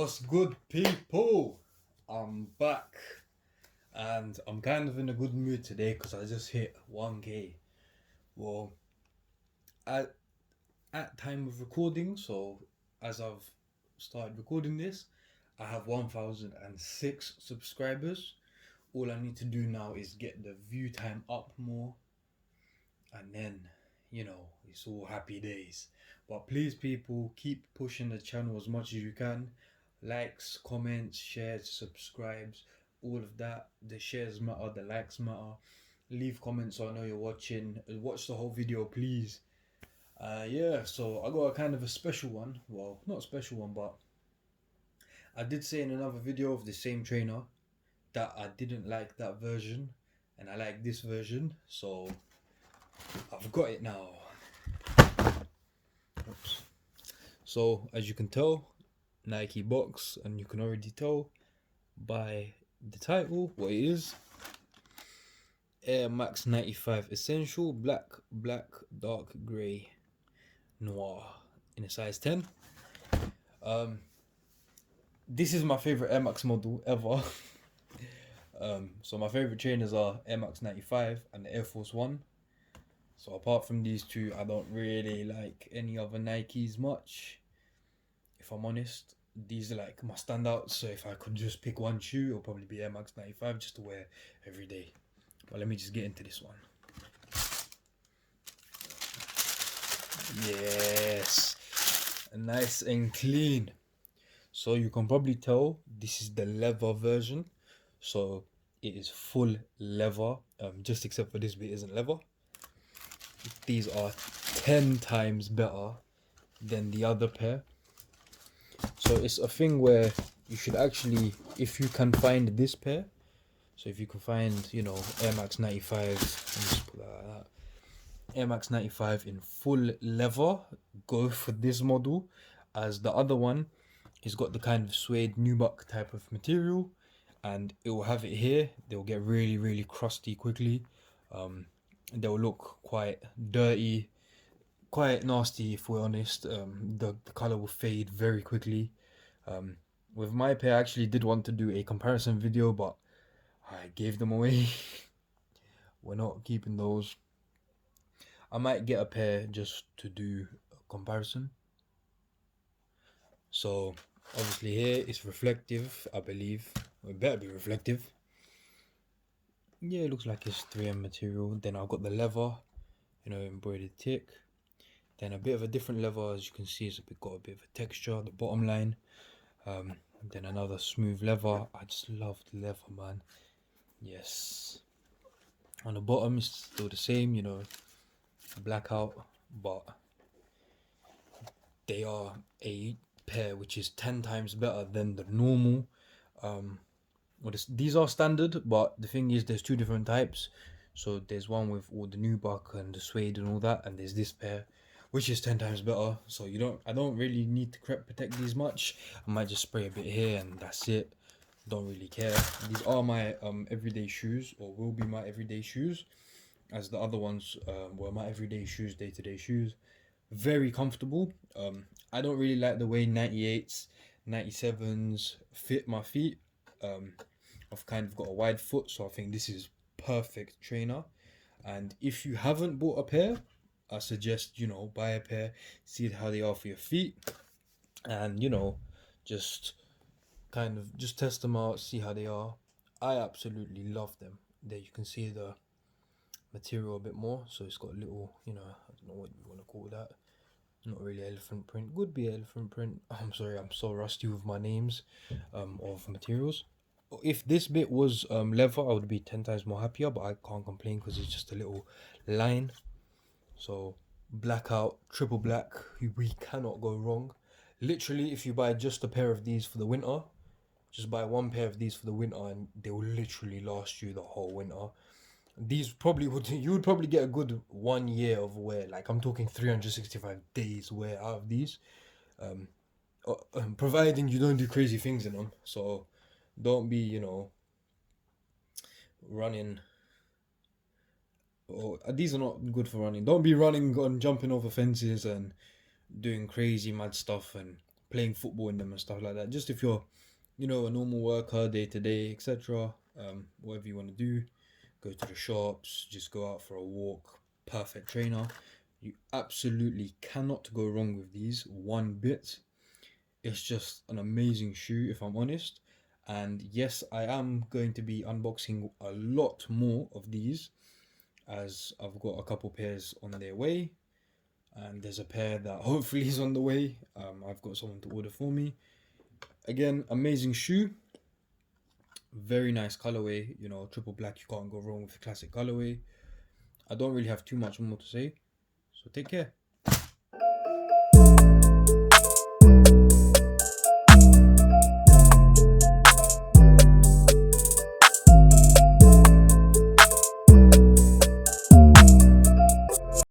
What's good, people? I'm back, and I'm kind of in a good mood today because I just hit 1K. Well, at time of recording, so as I've started recording this, I have 1,006 subscribers. All I need to do now is get the view time up more, and then it's all happy days. But please, people, keep pushing the channel as much as you can. Likes, comments, shares, subscribes, all of that. The shares matter, the likes matter. Leave comments so I know you're watching. Watch the whole video, please. Yeah, so I got a kind of a special one. Well, not a special one, but I did say in another video of the same trainer that I didn't like that version and I like this version, so I've got it now. Oops. So as you can tell, Nike box, and you can already tell by the title what it is. Air Max 95 Essential Black, Dark Grey, Noir in a size 10. This is my favorite Air Max model ever. So my favorite trainers are Air Max 95 and the Air Force One. So apart from these two, I don't really like any other Nikes much, if I'm honest. These are like my standouts, so if I could just pick one shoe, it'll probably be Air Max 95 just to wear every day. But let me just get into this one. Yes, nice and clean. So you can probably tell this is the leather version. So it is full leather, just except for this bit isn't leather. These are 10 times better than the other pair. So it's a thing where you should actually, if you can find this pair, so if you can find, Air Max 95, let me just put that like that, Air Max 95 in full leather, go for this model, as the other one has got the kind of suede nubuck type of material, and it will have it here. They'll get really, really crusty quickly. They'll look quite dirty, quite nasty if we're honest. The color will fade very quickly. With my pair, I actually did want to do a comparison video, but I gave them away. We're not keeping those. I might get a pair just to do a comparison. So obviously here it's reflective, I believe. It better be reflective. Yeah, it looks like it's 3M material. Then I've got the leather, embroidered tick. Then a bit of a different leather, as you can see, it's got a bit of a texture, the bottom line. Then another smooth leather. I just love the leather, man. Yes. On the bottom, it's still the same, blackout, but they are a pair which is 10 times better than the normal. These are standard, but the thing is, there's two different types. So there's one with all the nubuck and the suede and all that, and there's this pair which is 10 times better. So I don't really need to crep protect these much. I might just spray a bit here and that's it. Don't really care. These are my everyday shoes, or will be my everyday shoes, as the other ones were my everyday shoes, day-to-day shoes. Very comfortable. I don't really like the way 98s, 97s fit my feet. I've kind of got a wide foot, so I think this is perfect trainer. And if you haven't bought a pair, I suggest buy a pair, see how they are for your feet, and just test them out, see how they are. I absolutely love them. There you can see the material a bit more, so it's got a little, I don't know what you want to call that, not really elephant print, would be elephant print. I'm sorry, I'm so rusty with my names of materials. If this bit was leather, I would be 10 times more happier, but I can't complain because it's just a little line. So blackout, triple black, we cannot go wrong. Literally, if you buy just a pair of these for the winter, just buy one pair of these for the winter and they will literally last you the whole winter. These you would probably get a good 1 year of wear. Like, I'm talking 365 days wear out of these, providing you don't do crazy things in them. So don't be running. These are not good for running. Don't be running and jumping over fences and doing crazy mad stuff and playing football in them and stuff like that. Just if you're, you know, a normal worker, day to day, etc. Whatever you want to do, go to the shops, just go out for a walk. Perfect trainer. You absolutely cannot go wrong with these one bit. It's just an amazing shoe, if I'm honest. And yes, I am going to be unboxing a lot more of these, as I've got a couple pairs on their way, and there's a pair that hopefully is on the way. I've got someone to order for me. Again, amazing shoe, very nice colorway. You know, triple black, you can't go wrong with the classic colorway. I don't really have too much more to say, so take care.